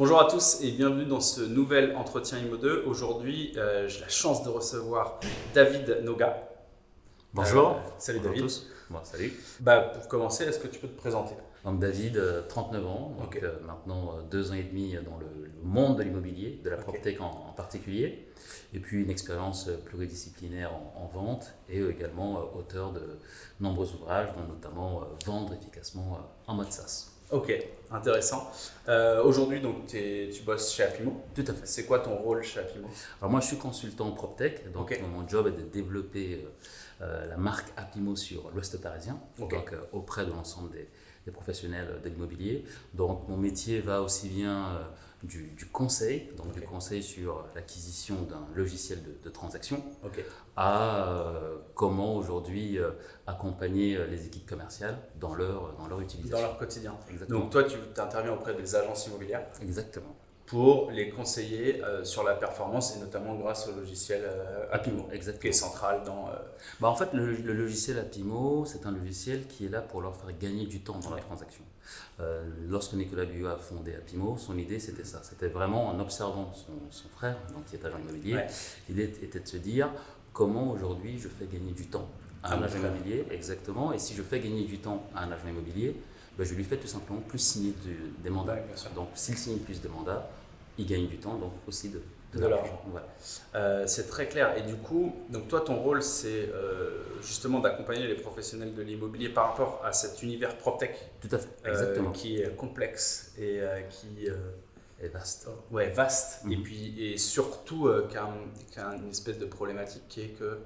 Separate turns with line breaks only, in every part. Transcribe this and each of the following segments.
Bonjour à tous et bienvenue dans ce nouvel entretien IMO2. Aujourd'hui, j'ai la chance de recevoir David Noga.
Bonjour.
Salut
Bonjour
David.
à tous. Bon, salut.
Pour commencer, est-ce que tu peux te présenter?
Donc David, 39 ans, donc
Ok.
maintenant 2 ans et demi dans le monde de l'immobilier, de la
Ok.
PropTech en particulier, et puis une expérience pluridisciplinaire en vente et également auteur de nombreux ouvrages, dont notamment Vendre efficacement en mode SaaS.
Ok, intéressant. Aujourd'hui, donc, tu bosses chez Apimo.
Tout à fait.
C'est quoi ton rôle chez Apimo?
Alors moi je suis consultant PropTech, donc
Ok.
mon job est de développer la marque Apimo sur l'Ouest parisien,
Ok.
donc auprès de l'ensemble des professionnels de l'immobilier. Donc mon métier va aussi bien du conseil, donc
Ok.
du conseil sur l'acquisition d'un logiciel de transaction,
Ok.
à comment aujourd'hui accompagner les équipes commerciales dans leur utilisation.
Dans leur quotidien.
Exactement.
Donc toi, tu interviens auprès des agences immobilières
Exactement.
pour les conseiller sur la performance et notamment grâce au logiciel Apimo,
Exactement.
qui est central dans...
En fait, le logiciel Apimo, c'est un logiciel qui est là pour leur faire gagner du temps dans la transaction. Lorsque Nicolas Buot a fondé Apimo, son idée c'était ça. C'était vraiment en observant son frère, donc qui est agent immobilier,
Ouais.
l'idée était de se dire comment aujourd'hui je fais gagner du temps à un
mon
agent
frère.
immobilier, exactement. Et si je fais gagner du temps à un agent immobilier, je lui fais tout simplement plus signer des mandats.
Ouais, bien sûr.
Donc s'il signe plus de mandats, il gagne du temps, donc aussi de
De l'argent.
Voilà.
C'est très clair. Et du coup, donc toi, ton rôle, c'est justement d'accompagner les professionnels de l'immobilier par rapport à cet univers PropTech
Tout à fait, exactement.
qui est complexe et qui
Et vaste.
ouais, vaste.
Mhm.
Et surtout qui a une espèce de problématique qui est que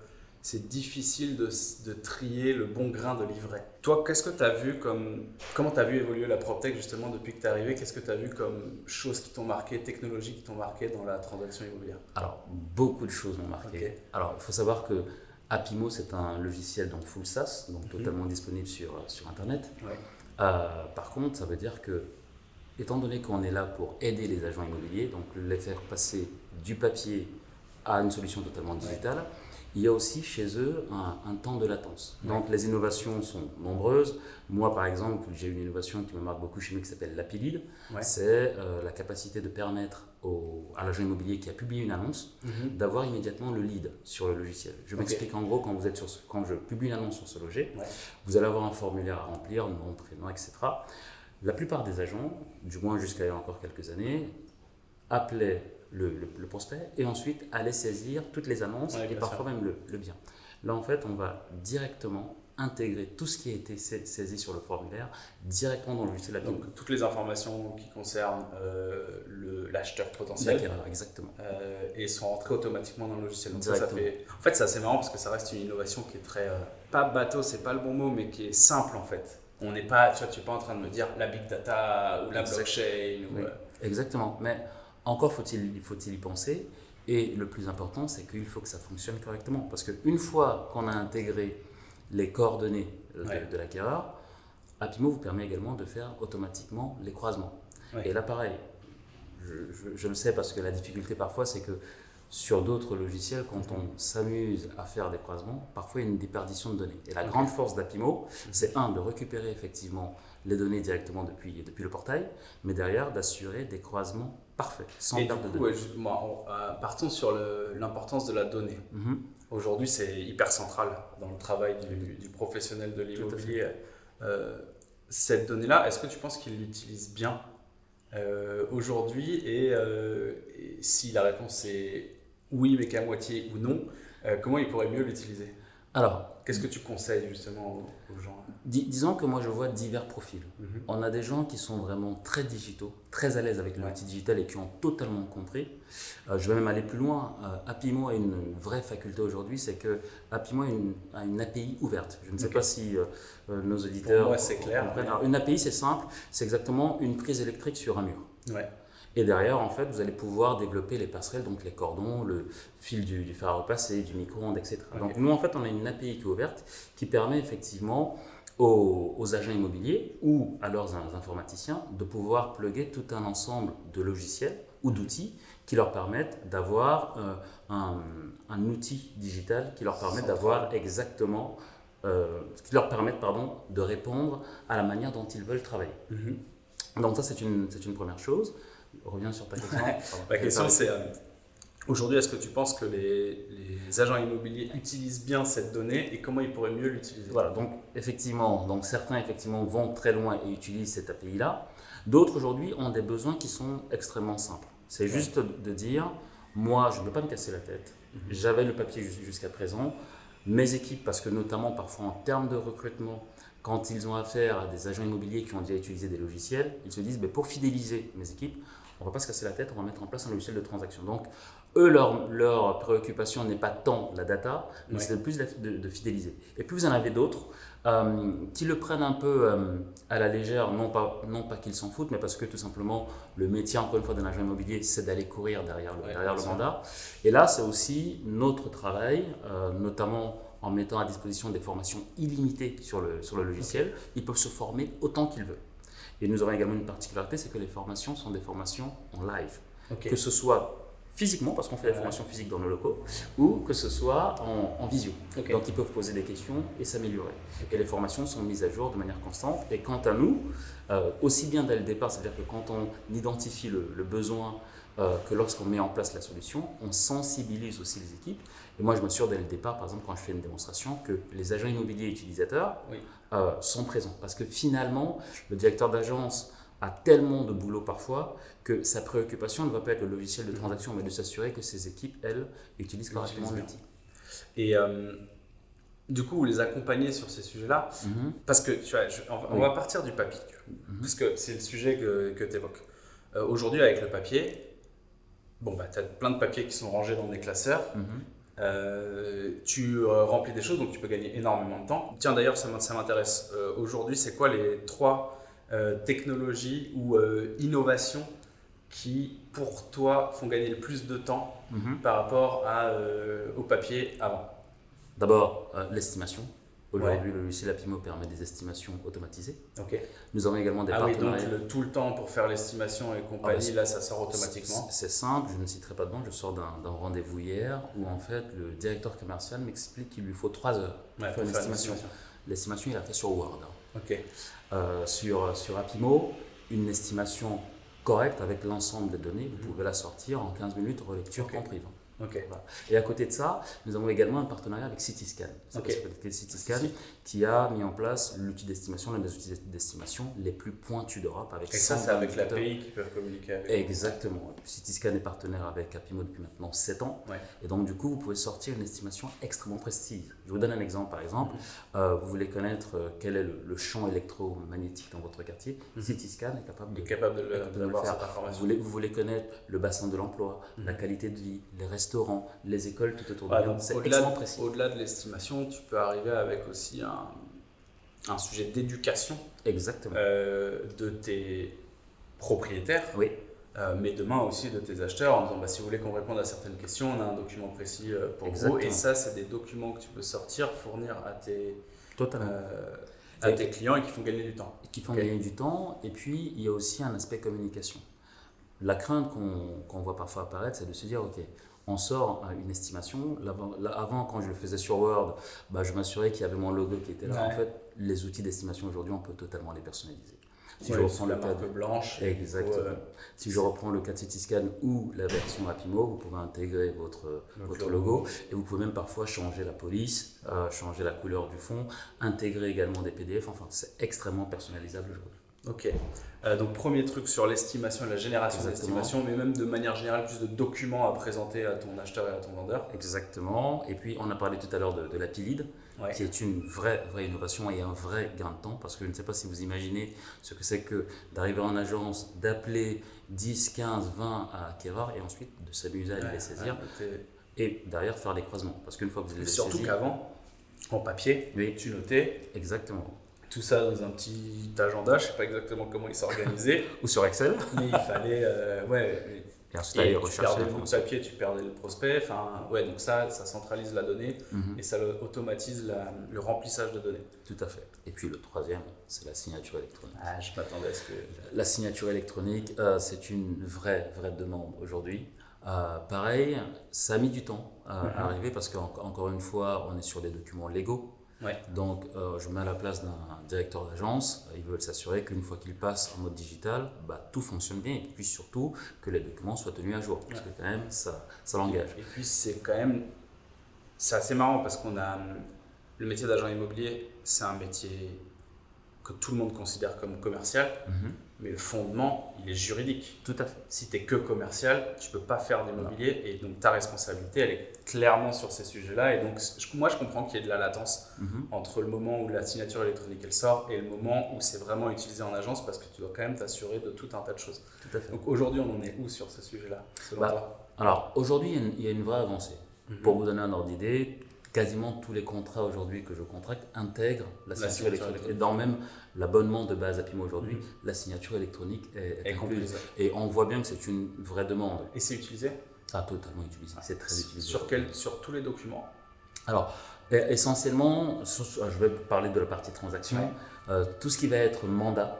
c'est difficile de trier le bon grain de livret. Toi, qu'est-ce que tu as vu comment tu as vu évoluer la PropTech justement depuis que tu es arrivé? Qu'est-ce que tu as vu comme choses qui t'ont marqué, technologies qui t'ont marqué dans la transaction immobilière?
Alors, beaucoup de choses m'ont marqué.
Ok.
Alors, il faut savoir que Apimo, c'est un logiciel donc full SaaS, donc totalement disponible sur Internet.
Ouais.
Par contre, ça veut dire que, étant donné qu'on est là pour aider les agents immobiliers, donc les faire passer du papier à une solution totalement digitale, il y a aussi chez eux un temps de latence. Donc les innovations sont nombreuses. Moi, par exemple, j'ai une innovation qui me marque beaucoup chez nous qui s'appelle l'API-Lead.
Ouais.
C'est la capacité de permettre à l'agent immobilier qui a publié une annonce d'avoir immédiatement le lead sur le logiciel. Je m'explique en gros, quand je publie une annonce sur ce logiciel, vous allez avoir un formulaire à remplir, nom, prénom, etc. La plupart des agents, du moins jusqu'à il y a encore quelques années, appelaient le prospect et ensuite allaient saisir toutes les annonces et parfois même le bien. Là, en fait, on va directement intégrer tout ce qui a été saisi sur le formulaire directement dans le logiciel Apimo.
Donc toutes les informations qui concernent l'acheteur potentiel,
l'acquéreur, exactement.
Et sont rentrées automatiquement dans le logiciel. Donc en fait, c'est assez marrant parce que ça reste une innovation qui est très pas bateau, c'est pas le bon mot, mais qui est simple en fait. On n'est pas, tu es pas en train de me dire la big data ou la blockchain.
Oui, exactement. Mais encore faut-il y penser. Et le plus important, c'est qu'il faut que ça fonctionne correctement. Parce qu'une fois qu'on a intégré les coordonnées de l'acquéreur, Apimo vous permet également de faire automatiquement les croisements. Et là, pareil, je le sais parce que la difficulté parfois, c'est que sur d'autres logiciels, quand on s'amuse à faire des croisements, parfois il y a une déperdition de données. Et la grande force d'Apimo, c'est de récupérer effectivement les données directement depuis le portail, mais derrière d'assurer des croisements parfaits, sans perte de données.
Partons sur l'importance de la donnée. Aujourd'hui, c'est hyper central dans le travail du professionnel de l'immobilier. Cette donnée-là, est-ce que tu penses qu'il l'utilise bien aujourd'hui et si la réponse est oui, mais qu'à moitié ou non, comment il pourrait mieux l'utiliser?
Alors,
qu'est-ce que tu conseilles justement aux gens?
Disons que moi je vois divers profils. On a des gens qui sont vraiment très digitaux, très à l'aise avec l'outil digital et qui ont totalement compris. Je vais même aller plus loin. Apimo a une vraie faculté aujourd'hui, c'est que Apimo a une API ouverte. Je ne sais pas si nos auditeurs...
Pour moi, c'est clair.
Alors, une API, c'est simple, c'est exactement une prise électrique sur un mur. Et derrière, en fait, vous allez pouvoir développer les passerelles, donc les cordons, le fil du fer à repasser, du micro-ondes, etc. Donc nous, en fait, on a une API qui est ouverte qui permet effectivement aux agents immobiliers ou à leurs informaticiens de pouvoir plugger tout un ensemble de logiciels ou d'outils qui leur permettent d'avoir un outil digital qui leur permet d'avoir exactement, qui leur permettent de répondre à la manière dont ils veulent travailler. Donc ça, c'est une première chose. reviens sur ta question.
Ma question, c'est aujourd'hui, est-ce que tu penses que les agents immobiliers utilisent bien cette donnée et comment ils pourraient mieux l'utiliser?
Voilà, donc effectivement, certains effectivement vont très loin et utilisent cette API-là. D'autres aujourd'hui ont des besoins qui sont extrêmement simples. C'est juste de dire, moi, je ne veux pas me casser la tête. J'avais le papier jusqu'à présent. Mes équipes, parce que notamment parfois en termes de recrutement, quand ils ont affaire à des agents immobiliers qui ont déjà utilisé des logiciels, ils se disent, pour fidéliser mes équipes, on ne va pas se casser la tête, on va mettre en place un logiciel de transaction. Donc, eux, leur préoccupation n'est pas tant la data, mais c'est plus de fidéliser. Et puis, vous en avez d'autres qui le prennent un peu à la légère, non pas qu'ils s'en foutent, mais parce que tout simplement, le métier, encore une fois, d'un agent immobilier, c'est d'aller courir derrière le mandat. Et là, c'est aussi notre travail, notamment en mettant à disposition des formations illimitées sur le logiciel. Ils peuvent se former autant qu'ils veulent. Et nous avons également une particularité, c'est que les formations sont des formations en live. Que ce soit physiquement, parce qu'on fait des formations physiques dans nos locaux, ou que ce soit en visio. Donc ils peuvent poser des questions et s'améliorer. Et les formations sont mises à jour de manière constante. Et quant à nous, aussi bien dès le départ, c'est-à-dire que quand on identifie le besoin, que lorsqu'on met en place la solution, on sensibilise aussi les équipes. Et moi, je m'assure dès le départ, par exemple, quand je fais une démonstration, que les agents immobiliers utilisateurs sont présents. Parce que finalement, le directeur d'agence a tellement de boulot parfois que sa préoccupation ne va pas être le logiciel de transaction, mais de s'assurer que ses équipes, elles, utilisent correctement l'outil.
Et du coup, vous les accompagnez sur ces sujets-là, parce que tu vois, on va partir du papier, parce que c'est le sujet que tu évoques. Aujourd'hui, avec le papier, tu as plein de papiers qui sont rangés dans des classeurs. Tu remplis des choses, donc tu peux gagner énormément de temps. Tiens, d'ailleurs, ça m'intéresse. Aujourd'hui, c'est quoi les 3 technologies ou innovations qui, pour toi, font gagner le plus de temps par rapport au papier avant?
D'abord, l'estimation. Aujourd'hui, le logiciel Apimo permet des estimations automatisées. Nous avons également des partenariats.
Oui, donc tout le temps pour faire l'estimation et compagnie, là, ça sort automatiquement.
C'est simple, je ne citerai pas de nom, je sors d'un rendez-vous hier où en fait le directeur commercial m'explique qu'il lui faut 3 heures pour faire une estimation. L'estimation, il a fait sur Word. Sur Apimo, une estimation correcte avec l'ensemble des données, vous pouvez la sortir en 15 minutes, relecture en privé. Voilà. Et à côté de ça, nous avons également un partenariat avec Cityscan. Cityscan qui a mis en place l'outil d'estimation, l'un des outils d'estimation les plus pointus d'Europe.
Et ça, c'est avec l'API qui peuvent communiquer avec.
Exactement. Cityscan est partenaire avec Apimo depuis maintenant 7 ans. Et donc, du coup, vous pouvez sortir une estimation extrêmement précise. Je vous donne un exemple. Par exemple, vous voulez connaître quel est le champ électromagnétique dans votre quartier. Cityscan est capable de le faire. Vous voulez connaître le bassin de l'emploi, la qualité de vie, les restaurants, les écoles tout autour de Lyon. C'est extrêmement précis.
Au-delà de l'estimation, tu peux arriver avec aussi un sujet d'éducation de tes propriétaires, mais demain aussi de tes acheteurs, en disant si vous voulez qu'on réponde à certaines questions, on a un document précis pour vous. Et ça, c'est des documents que tu peux sortir, fournir à tes clients et qui font gagner du temps.
Gagner du temps. Et puis, il y a aussi un aspect communication. La crainte qu'on voit parfois apparaître, c'est de se dire, on sort une estimation. Avant, quand je le faisais sur Word, je m'assurais qu'il y avait mon logo qui était là. En fait, les outils d'estimation aujourd'hui, on peut totalement les personnaliser.
Si je reprends la marque blanche.
Exactement. Si je reprends le cas de Cityscan ou la version Apimo, vous pouvez intégrer votre logo et vous pouvez même parfois changer la police, changer la couleur du fond, intégrer également des PDF. Enfin, c'est extrêmement personnalisable aujourd'hui.
Donc premier truc sur l'estimation et la génération d'estimation, mais même de manière générale, plus de documents à présenter à ton acheteur et à ton vendeur.
Exactement. Et puis on a parlé tout à l'heure de l'API Lead, qui est une vraie innovation et un vrai gain de temps, parce que je ne sais pas si vous imaginez ce que c'est que d'arriver en agence, d'appeler 10, 15, 20 acquéreurs et ensuite de s'amuser à les saisir et derrière faire des croisements. Parce qu'une fois que vous les avez
surtout qu'avant, en papier, tu notais.
Exactement.
Tout ça dans un petit agenda, je ne sais pas exactement comment il s'organisait.
Ou sur Excel.
Mais il fallait,
et ensuite aller rechercher.
Tu perdais le bout de papier, tu perdais le prospect. Donc ça centralise la donnée et ça automatise le remplissage de données.
Tout à fait. Et puis le troisième, c'est la signature électronique.
Je m'attendais à ce que...
La signature électronique, c'est une vraie demande aujourd'hui. Pareil, ça a mis du temps à arriver parce qu'encore une fois, on est sur des documents légaux.
Ouais.
Donc, je me mets à la place d'un directeur d'agence. Ils veulent s'assurer qu'une fois qu'il passe en mode digital, tout fonctionne bien. Et puis surtout, que les documents soient tenus à jour. Parce que quand même, ça l'engage.
Et puis c'est assez marrant parce qu'on a le métier d'agent immobilier, c'est un métier que tout le monde considère comme commercial, mais le fondement, il est juridique.
Tout à fait.
Si tu n'es que commercial, tu ne peux pas faire d'immobilier et donc ta responsabilité, elle est clairement sur ces sujets-là. Et donc, moi, je comprends qu'il y ait de la latence entre le moment où la signature électronique elle sort et le moment où c'est vraiment utilisé en agence parce que tu dois quand même t'assurer de tout un tas de choses.
Tout à fait.
Donc aujourd'hui, on en est où sur ce sujet-là, selon toi ?
Alors, aujourd'hui, il y a une vraie avancée. Pour vous donner un ordre d'idée, quasiment tous les contrats aujourd'hui que je contracte intègrent la signature électronique. Et dans même l'abonnement de base Apimo aujourd'hui, la signature électronique est incluse. Et on voit bien que c'est une vraie demande.
Et c'est utilisé ?
Totalement utilisé. C'est très utilisé.
Sur tous les documents ?
Alors, essentiellement, je vais parler de la partie transaction. Tout ce qui va être mandat,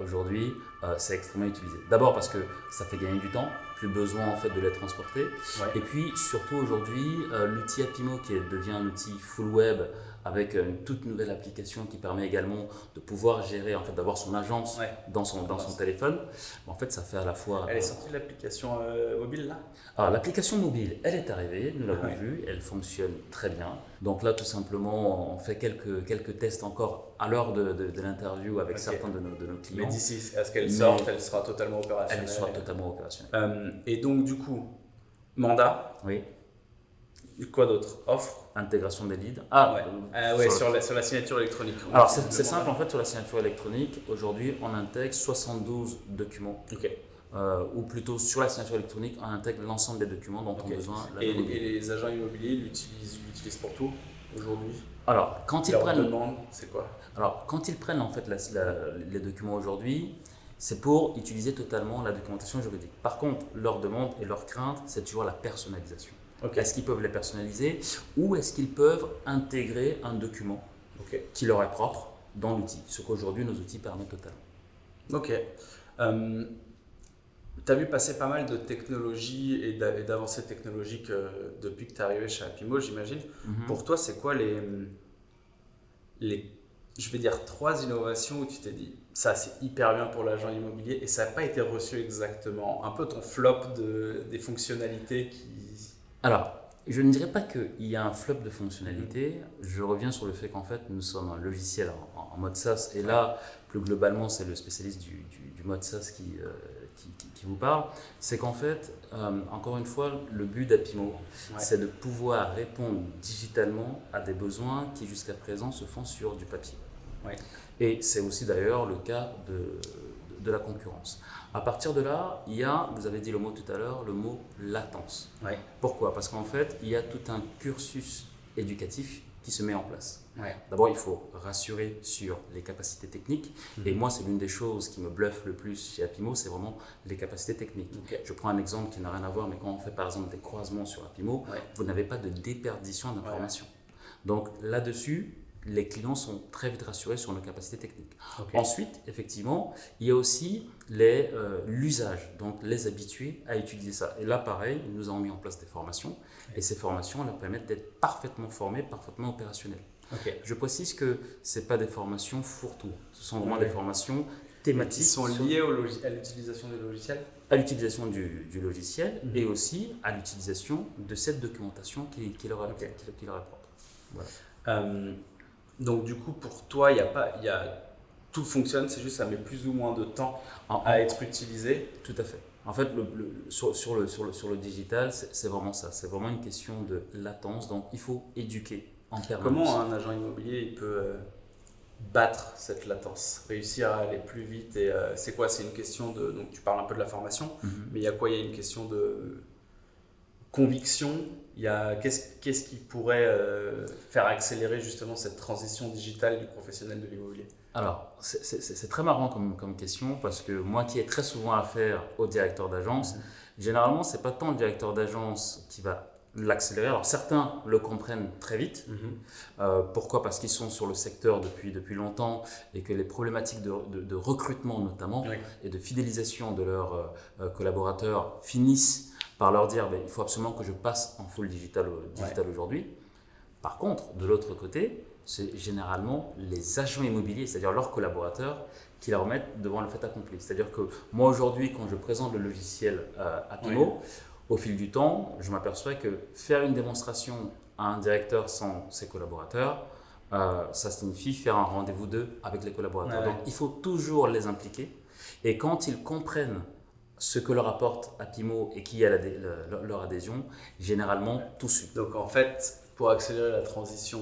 aujourd'hui, c'est extrêmement utilisé. D'abord parce que ça fait gagner du temps, plus besoin en fait de les transporter. Et puis surtout aujourd'hui, l'outil Apimo qui devient un outil full web avec une toute nouvelle application qui permet également de pouvoir gérer, en fait, d'avoir son agence dans son téléphone. En fait, ça fait à la fois...
Elle est sortie de l'application mobile là ?
Alors, l'application mobile, elle est arrivée, nous l'avons vue, elle fonctionne très bien. Donc là, tout simplement, on fait quelques tests encore à l'heure de l'interview avec certains de nos clients.
Mais d'ici à ce qu'elle sorte, elle sera totalement opérationnelle.
Elle sera totalement opérationnelle.
Et donc, du coup, mandat.
Oui.
Quoi d'autre ? Offre.
Intégration des leads.
Sur la signature électronique.
Alors, c'est simple, en fait, sur la signature électronique, aujourd'hui, on intègre 72 documents. Ou plutôt, sur la signature électronique, on intègre l'ensemble des documents dont ont besoin.
Et les agents immobiliers l'utilisent pour tout aujourd'hui ?
Alors, quand ils prennent...
demande, c'est quoi ?
Alors, quand ils prennent en fait les documents aujourd'hui, c'est pour utiliser totalement la documentation juridique. Par contre, leur demande et leur crainte, c'est toujours la personnalisation. Est-ce qu'ils peuvent les personnaliser ou est-ce qu'ils peuvent intégrer un document qui leur est propre dans l'outil, ce qu'aujourd'hui nos outils permettent totalement.
Tu as vu passer pas mal de technologies et d'avancées technologiques depuis que tu es arrivé chez Apimo, j'imagine. Pour toi, c'est quoi les, je vais dire, 3 innovations où tu t'es dit ça c'est hyper bien pour l'agent immobilier et ça n'a pas été reçu exactement, un peu ton flop des fonctionnalités qui...
Alors, je ne dirais pas qu'il y a un flop de fonctionnalités. Je reviens sur le fait qu'en fait, nous sommes un logiciel en mode SaaS. Et là, plus globalement, c'est le spécialiste du mode SaaS qui vous parle. C'est qu'en fait, encore une fois, le but d'Apimo, c'est de pouvoir répondre digitalement à des besoins qui jusqu'à présent se font sur du papier. Et c'est aussi d'ailleurs le cas de la concurrence. À partir de là, vous avez dit le mot tout à l'heure, le mot latence. Pourquoi ? Parce qu'en fait, il y a tout un cursus éducatif qui se met en place. D'abord, il faut rassurer sur les capacités techniques. Et moi, c'est l'une des choses qui me bluffe le plus chez Apimo, c'est vraiment les capacités techniques. Je prends un exemple qui n'a rien à voir, mais quand on fait par exemple des croisements sur Apimo, vous n'avez pas de déperdition d'informations. Donc là-dessus, les clients sont très vite rassurés sur nos capacités techniques. Ensuite, effectivement, il y a aussi l'usage, donc les habitués à utiliser ça. Et là, pareil, nous avons mis en place des formations et ces formations leur permettent d'être parfaitement formés, parfaitement opérationnels. Je précise que ce n'est pas des formations fourre-tout, ce sont vraiment des formations thématiques.
Qui sont liées à l'utilisation du logiciel ?
À l'utilisation du logiciel et aussi à l'utilisation de cette documentation qui leur est propre.
Donc du coup, pour toi, tout fonctionne, c'est juste ça met plus ou moins de temps à être utilisé.
Tout à fait. En fait, sur le digital, c'est vraiment ça. C'est vraiment une question de latence. Donc, il faut éduquer en permanence.
Comment un agent immobilier il peut battre cette latence, réussir à aller plus vite et c'est quoi ? C'est une question de... Donc, tu parles un peu de la formation, mais il y a quoi ? Il y a une question de conviction. Qu'est-ce qui pourrait faire accélérer justement cette transition digitale du professionnel de l'immobilier ?
Alors, c'est très marrant comme question parce que moi qui ai très souvent affaire au directeur d'agence, généralement, ce n'est pas tant le directeur d'agence qui va l'accélérer. Alors, certains le comprennent très vite. Pourquoi ? Parce qu'ils sont sur le secteur depuis longtemps et que les problématiques de recrutement notamment et de fidélisation de leurs collaborateurs finissent par leur dire il faut absolument que je passe en full digital aujourd'hui. Par contre, de l'autre côté, c'est généralement les agents immobiliers, c'est-à-dire leurs collaborateurs, qui la remettent devant le fait accompli. C'est-à-dire que moi aujourd'hui, quand je présente le logiciel à Pimo, au fil du temps, je m'aperçois que faire une démonstration à un directeur sans ses collaborateurs, ça signifie faire un rendez-vous d'eux avec les collaborateurs. Donc il faut toujours les impliquer. Et quand ils comprennent ce que leur apporte Apimo et qui a leur adhésion, généralement tout suit.
Donc en fait, pour accélérer la transition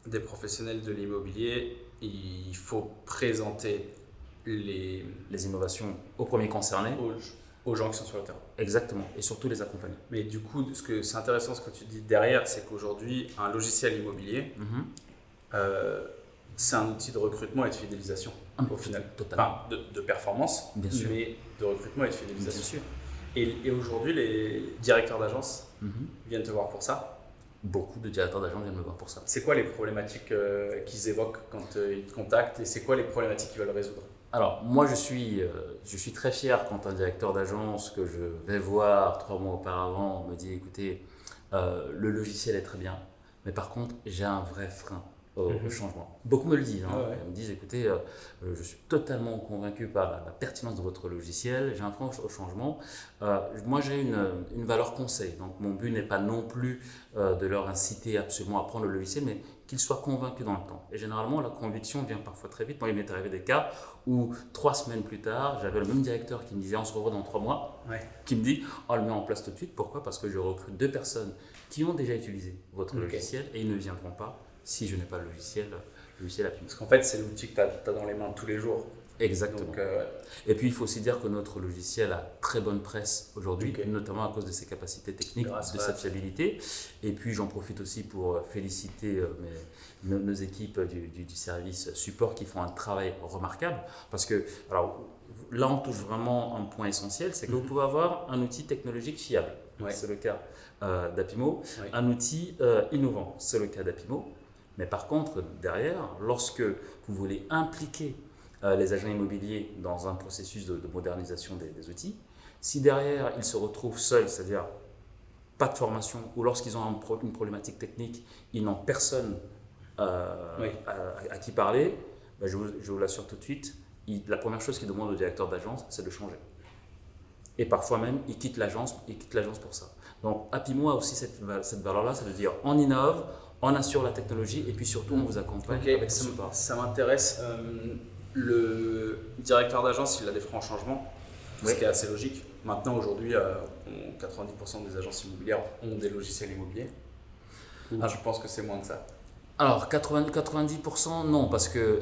des professionnels de l'immobilier, il faut présenter les
innovations aux premiers concernés,
aux gens qui sont sur le terrain.
Exactement, et surtout les accompagner.
Mais du coup, c'est intéressant ce que tu dis derrière, c'est qu'aujourd'hui, un logiciel immobilier, c'est un outil de recrutement et de fidélisation au final.
Totalement.
Enfin, de performance,
bien sûr,
mais de recrutement et de fidélisation.
Bien sûr.
Et aujourd'hui, les directeurs d'agence viennent te voir pour ça.
Beaucoup de directeurs d'agence viennent me voir pour ça.
C'est quoi les problématiques qu'ils évoquent quand ils te contactent et c'est quoi les problématiques qu'ils veulent résoudre?
Alors, moi, je suis très fier quand un directeur d'agence que je vais voir 3 mois auparavant me dit, écoutez, le logiciel est très bien, mais par contre, j'ai un vrai frein au changement. Beaucoup me le disent. Ils me disent, écoutez, je suis totalement convaincu par la pertinence de votre logiciel, j'ai un frein au changement. Moi, j'ai une valeur conseil. Donc, mon but n'est pas non plus de leur inciter absolument à prendre le logiciel, mais qu'ils soient convaincus dans le temps. Et généralement, la conviction vient parfois très vite. Moi, il m'est arrivé des cas où 3 semaines plus tard, j'avais le même directeur qui me disait, on se revoit dans 3 mois, qui me dit, on le met en place tout de suite. Pourquoi? Parce que je recrute 2 personnes qui ont déjà utilisé votre logiciel et ils ne viendront pas si je n'ai pas le logiciel Apimo.
Parce qu'en fait, c'est l'outil que tu as dans les mains tous les jours.
Exactement.
Donc,
et puis, il faut aussi dire que notre logiciel a très bonne presse aujourd'hui, notamment à cause de ses capacités techniques, de sa fiabilité. Et puis, j'en profite aussi pour féliciter nos équipes du service support qui font un travail remarquable. Parce que, alors, là, on touche vraiment un point essentiel, c'est que vous pouvez avoir un outil technologique fiable. C'est le cas d'Apimo. Un outil innovant, c'est le cas d'Apimo. Mais par contre, derrière, lorsque vous voulez impliquer les agents immobiliers dans un processus de modernisation des outils, si derrière ils se retrouvent seuls, c'est-à-dire pas de formation, ou lorsqu'ils ont une problématique technique, ils n'ont personne à qui parler, je vous l'assure tout de suite, la première chose qu'ils demandent au directeur d'agence, c'est de changer. Et parfois même, ils quittent l'agence pour ça. Donc Apimo a aussi cette valeur-là, c'est de dire on innove, on assure la technologie et puis surtout on vous accompagne avec le support.
Ça m'intéresse. Le directeur d'agence, il a des freins en changement, ce qui est assez logique. Maintenant, aujourd'hui, 90% des agences immobilières ont des logiciels immobiliers. Je pense que c'est moins que ça.
Alors 90% non, parce que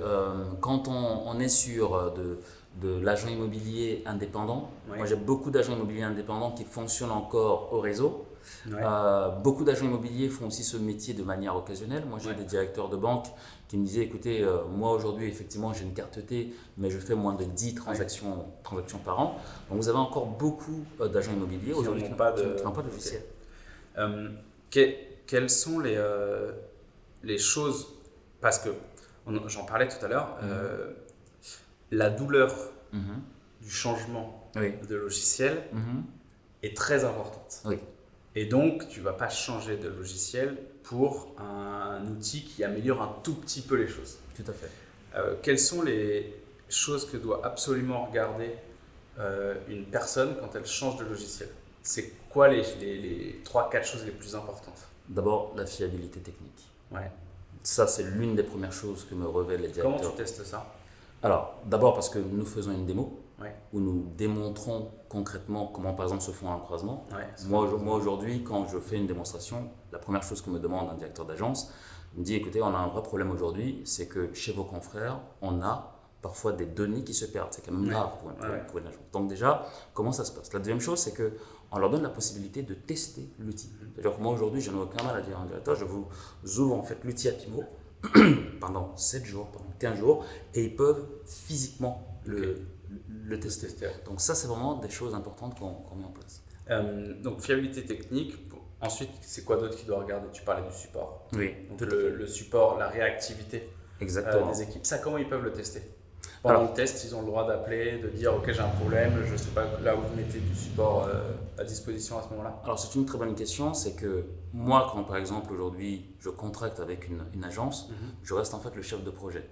quand on est sur de l'agent immobilier indépendant, moi j'ai beaucoup d'agents immobiliers indépendants qui fonctionnent encore au réseau. Beaucoup d'agents immobiliers font aussi ce métier de manière occasionnelle. Moi j'ai des directeurs de banque qui me disaient, écoutez, moi aujourd'hui effectivement j'ai une carte T, mais je fais moins de 10 transactions par an. Donc vous avez encore beaucoup d'agents immobiliers aujourd'hui qui n'ont pas de logiciel.
Quelles sont les choses, parce que j'en parlais tout à l'heure, la douleur du changement de logiciel est très importante. Et donc, tu ne vas pas changer de logiciel pour un outil qui améliore un tout petit peu les choses.
Tout à fait.
Quelles sont les choses que doit absolument regarder une personne quand elle change de logiciel? C'est quoi les 3-4 choses les plus importantes?
D'abord, la fiabilité technique. Ça, c'est l'une des premières choses que me révèlent les directeurs.
Comment tu testes ça?
Alors, d'abord parce que nous faisons une démo où nous démontrons concrètement comment, par exemple, se font un croisement. Moi, aujourd'hui, quand je fais une démonstration, la première chose que me demande un directeur d'agence, il me dit, écoutez, on a un vrai problème aujourd'hui, c'est que chez vos confrères, on a parfois des données qui se perdent. C'est quand même grave pour une agence. Donc déjà, comment ça se passe? La deuxième chose, c'est qu'on leur donne la possibilité de tester l'outil. C'est-à-dire que moi, aujourd'hui, je n'ai aucun mal à dire à un directeur, je vous ouvre en fait l'outil Apimo pendant 7 jours, pendant 15 jours, et ils peuvent physiquement le tester. Donc ça, c'est vraiment des choses importantes qu'on met en place.
Donc fiabilité technique. Ensuite, c'est quoi d'autre qu'il doit regarder? Tu parlais du support.
Oui.
Donc le support, la réactivité
des
équipes. Ça, comment ils peuvent le tester? Pendant le test, ils ont le droit d'appeler, de dire ok j'ai un problème, je ne sais pas là où vous mettez du support à disposition à ce moment-là.
Alors c'est une très bonne question, c'est que moi quand par exemple aujourd'hui je contracte avec une agence, je reste en fait le chef de projet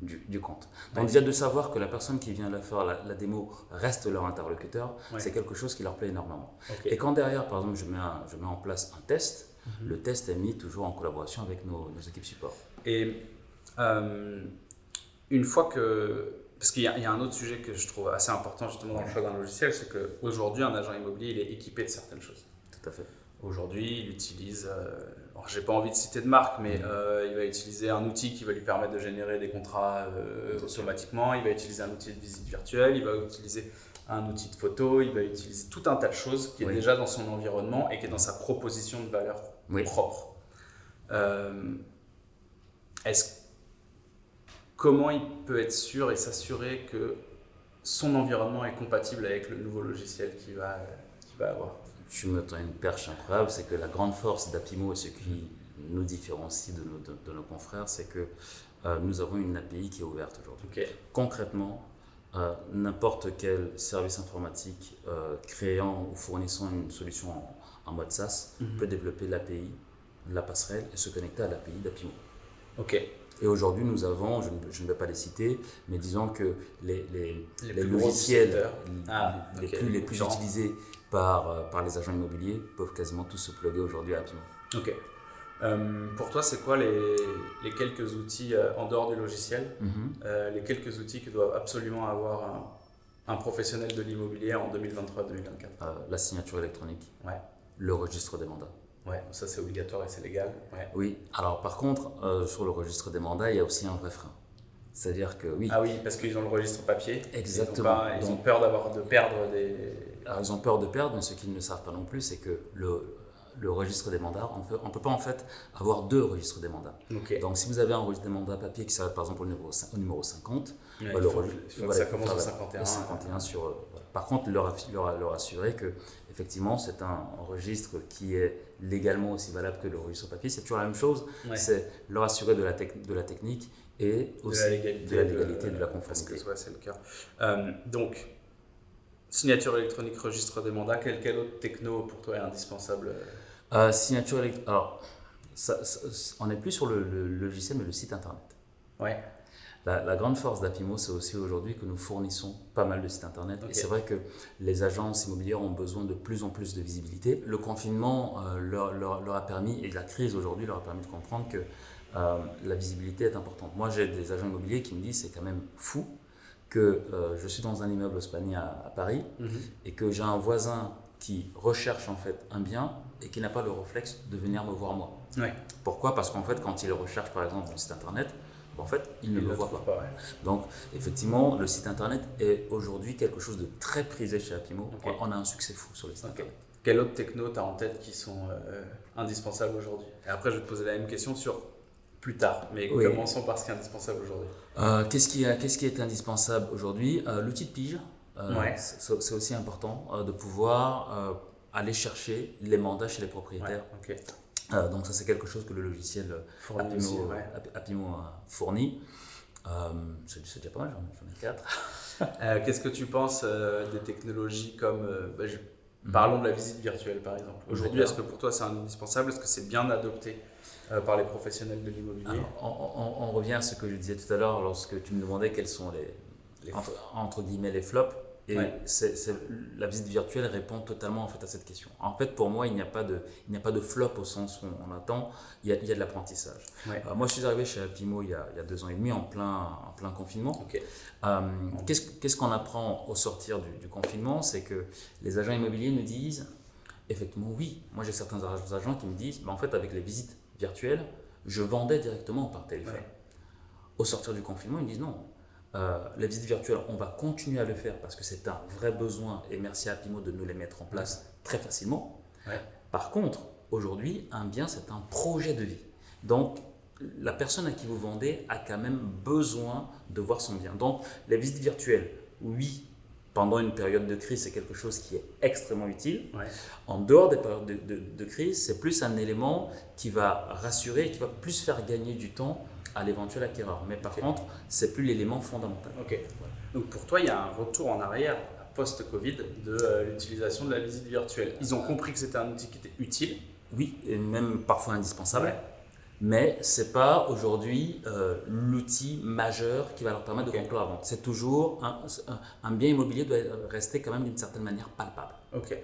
du compte. Donc déjà de savoir que la personne qui vient faire la démo reste leur interlocuteur, c'est quelque chose qui leur plaît énormément. Et quand derrière par exemple je mets en place un test, le test est mis toujours en collaboration avec nos équipes support.
Et une fois que... Parce qu'il y a un autre sujet que je trouve assez important justement dans le choix d'un logiciel, c'est qu'aujourd'hui, un agent immobilier, il est équipé de certaines choses.
Tout à fait.
Aujourd'hui, il utilise, alors j'ai pas envie de citer de marque, mais il va utiliser un outil qui va lui permettre de générer des contrats automatiquement, il va utiliser un outil de visite virtuelle, il va utiliser un outil de photo, il va utiliser tout un tas de choses qui est déjà dans son environnement et qui est dans sa proposition de valeur propre. Comment il peut être sûr et s'assurer que son environnement est compatible avec le nouveau logiciel qu'il va avoir?
Tu me tends une perche incroyable, c'est que la grande force d'Apimo et ce qui nous différencie de nos confrères, c'est que nous avons une API qui est ouverte aujourd'hui. Concrètement, n'importe quel service informatique créant ou fournissant une solution en mode SaaS peut développer l'API, la passerelle et se connecter à l'API d'Apimo. Et aujourd'hui, nous avons, je ne vais pas les citer, mais disons que les logiciels les plus utilisés par les agents immobiliers peuvent quasiment tous se plugger aujourd'hui à Apimo.
Pour toi, c'est quoi les quelques outils en dehors du logiciel, les quelques outils que doit absolument avoir un professionnel de l'immobilier en 2023-2024?
La signature électronique, le registre des mandats.
Ça c'est obligatoire et c'est légal.
Oui, alors par contre, sur le registre des mandats, il y a aussi un vrai frein. C'est-à-dire que oui.
Ah oui, parce qu'ils ont le registre papier.
Exactement.
Ils ont peur de perdre des...
Alors ils ont peur de perdre, mais ce qu'ils ne savent pas non plus, c'est que le registre des mandats, on ne peut pas en fait avoir deux registres des mandats. Donc si vous avez un registre des mandats papier qui s'arrête par exemple au numéro 50,
il faut que ça commence au 51.
51 Par contre, leur assurer que effectivement c'est un registre qui est légalement aussi valable que le registre papier, c'est toujours la même chose. C'est leur assurer de la technique et aussi de la légalité, de la conformité.
C'est le cas. Donc, signature électronique, registre des mandats, quel autre techno pour toi est indispensable?
Signature électronique, alors on n'est plus sur le logiciel mais le site internet. La grande force d'Apimo, c'est aussi aujourd'hui que nous fournissons pas mal de sites internet. Et c'est vrai que les agences immobilières ont besoin de plus en plus de visibilité. Le confinement leur a permis, et la crise aujourd'hui leur a permis de comprendre que la visibilité est importante. Moi, j'ai des agents immobiliers qui me disent c'est quand même fou que je suis dans un immeuble haussmanien à Paris et que j'ai un voisin qui recherche en fait un bien et qui n'a pas le réflexe de venir me voir moi. Pourquoi? Parce qu'en fait, quand il recherche par exemple un site internet, en fait, il ne le voit pas. Donc, effectivement, le site internet est aujourd'hui quelque chose de très prisé chez Apimo. On a un succès fou sur le site internet.
Quel autre techno tu as en tête qui sont indispensables aujourd'hui? Et après, je vais te poser la même question sur plus tard, mais commençons par ce qui est indispensable aujourd'hui.
Qu'est-ce qui est indispensable aujourd'hui? L'outil de pige, c'est aussi important de pouvoir aller chercher les mandats chez les propriétaires. Donc ça c'est quelque chose que le logiciel Apimo fournit. C'est déjà pas mal, j'en ai 4.
Qu'est-ce que tu penses des technologies comme... parlons de la visite virtuelle par exemple. Aujourd'hui, est-ce que pour toi c'est indispensable? Est-ce que c'est bien adopté par les professionnels de l'immobilier?
On revient à ce que je disais tout à l'heure lorsque tu me demandais quels sont entre guillemets les flops. Et la visite virtuelle répond totalement en fait à cette question. En fait, pour moi, il n'y a pas de flop au sens où on attend, il y a de l'apprentissage. Moi, je suis arrivé chez Apimo il y a 2 ans et demi en plein confinement. Qu'est-ce qu'on apprend au sortir du confinement? C'est que les agents immobiliers nous disent, effectivement, oui, moi j'ai certains agents qui me disent, en fait, avec les visites virtuelles, je vendais directement par téléphone. Au sortir du confinement, ils me disent non. Les visites virtuelles, on va continuer à le faire parce que c'est un vrai besoin et merci à Apimo de nous les mettre en place très facilement. Par contre, aujourd'hui, un bien, c'est un projet de vie. Donc, la personne à qui vous vendez a quand même besoin de voir son bien. Donc, les visites virtuelles, oui, pendant une période de crise, c'est quelque chose qui est extrêmement utile. En dehors des périodes de crise, c'est plus un élément qui va rassurer, qui va plus faire gagner du temps à l'éventuel acquéreur. Mais par contre, c'est plus l'élément fondamental.
Ok. Donc pour toi, il y a un retour en arrière post-Covid de l'utilisation de la visite virtuelle. Ils ont compris que c'était un outil qui était utile.
Oui, et même parfois indispensable.
Ouais.
Mais ce n'est pas aujourd'hui l'outil majeur qui va leur permettre de conclure la vente. C'est toujours un bien immobilier doit rester quand même d'une certaine manière palpable.
Ok.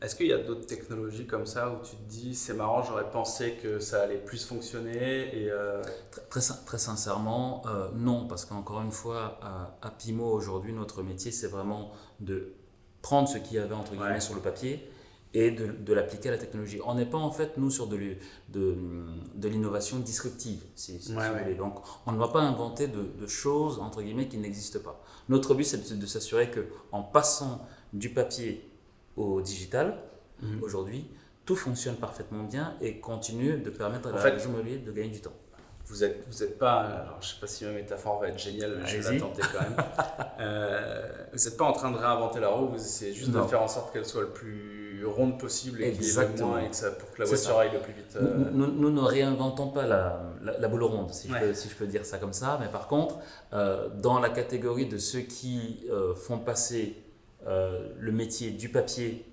Est-ce qu'il y a d'autres technologies comme ça où tu te dis c'est marrant, j'aurais pensé que ça allait plus fonctionner et
Très sincèrement, non, parce qu'encore une fois, à Pimo aujourd'hui, notre métier c'est vraiment de prendre ce qu'il y avait entre guillemets sur le papier et de l'appliquer à la technologie. On n'est pas en fait nous sur de l'innovation disruptive, si vous voulez. Donc on ne va pas inventer de choses entre guillemets qui n'existent pas. Notre but c'est de s'assurer qu'en passant du papier au digital, aujourd'hui, tout fonctionne parfaitement bien et continue de permettre à l'agent immobilier de gagner du temps.
Vous êtes pas, alors je ne sais pas si ma métaphore va être géniale, je vais la tenter quand même. Vous n'êtes pas en train de réinventer la roue, vous essayez juste de faire en sorte qu'elle soit le plus ronde possible et
exactement.
Et pour que la voiture aille le plus vite.
Nous ne réinventons pas la boule ronde, si je peux dire ça comme ça, mais par contre, dans la catégorie de ceux qui font passer le métier du papier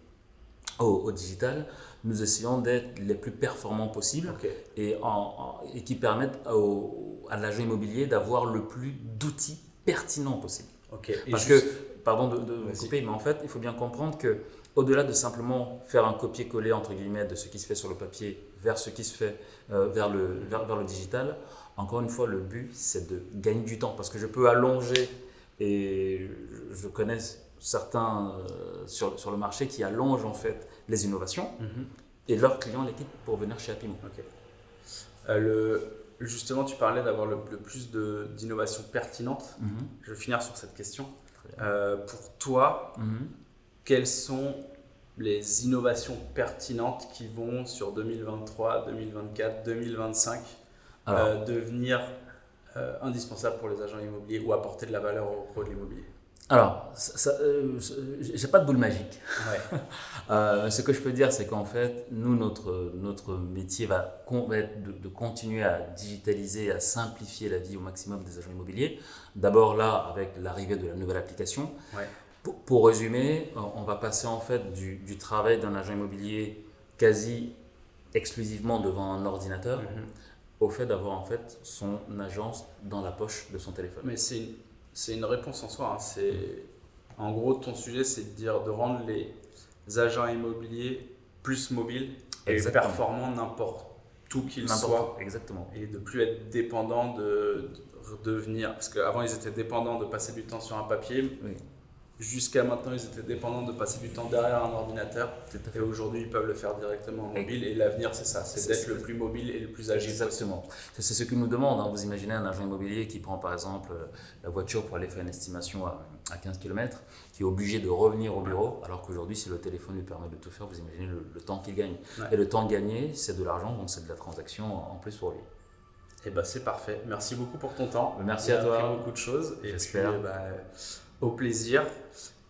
au digital, nous essayons d'être les plus performants possibles et qui permettent à l'agent immobilier d'avoir le plus d'outils pertinents possible. Parce que, pardon de vous couper, mais en fait, il faut bien comprendre qu'au-delà de simplement faire un copier-coller entre guillemets de ce qui se fait sur le papier vers ce qui se fait vers le digital, encore une fois, le but c'est de gagner du temps parce que je peux allonger et je connais certains sur le marché qui allongent en fait les innovations et leurs clients les quittent pour venir chez Apimo.
Justement, tu parlais d'avoir le plus d'innovations pertinentes. Je vais finir sur cette question. Pour toi, quelles sont les innovations pertinentes qui vont sur 2023, 2024, 2025 devenir indispensables pour les agents immobiliers ou apporter de la valeur aux pros de l'immobilier?
Alors, j'ai pas de boule magique. Ce que je peux dire, c'est qu'en fait, nous, notre métier va être de continuer à digitaliser, à simplifier la vie au maximum des agents immobiliers. D'abord là, avec l'arrivée de la nouvelle application. Pour résumer, on va passer en fait du travail d'un agent immobilier quasi exclusivement devant un ordinateur au fait d'avoir en fait son agence dans la poche de son téléphone.
Mais c'est une réponse en soi. En gros, ton sujet, c'est de rendre les agents immobiliers plus mobiles et performants n'importe où qu'ils soient.
Exactement.
Et de plus être dépendants de devenir. Parce qu'avant, ils étaient dépendants de passer du temps sur un papier. Jusqu'à maintenant, ils étaient dépendants de passer du temps derrière un ordinateur. Et aujourd'hui, ils peuvent le faire directement en mobile. Et l'avenir, c'est ça, c'est d'être le plus mobile et le plus agile.
Exactement. C'est ce que nous demandent. Vous imaginez un agent immobilier qui prend par exemple la voiture pour aller faire une estimation à 15 km, qui est obligé de revenir au bureau, alors qu'aujourd'hui, si le téléphone lui permet de tout faire, vous imaginez le temps qu'il gagne. Et le temps gagné, c'est de l'argent, donc c'est de la transaction en plus pour lui.
Et c'est parfait. Merci beaucoup pour ton temps.
Merci à toi.
J'ai appris beaucoup de choses.
J'espère.
Au plaisir.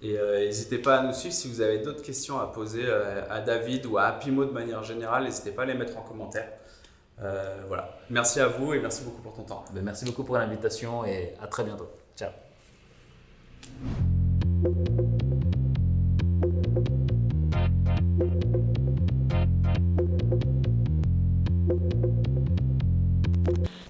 Et n'hésitez pas à nous suivre si vous avez d'autres questions à poser à David ou à Apimo de manière générale. N'hésitez pas à les mettre en commentaire. Voilà. Merci à vous et merci beaucoup pour ton temps.
Merci beaucoup pour l'invitation et à très bientôt. Ciao.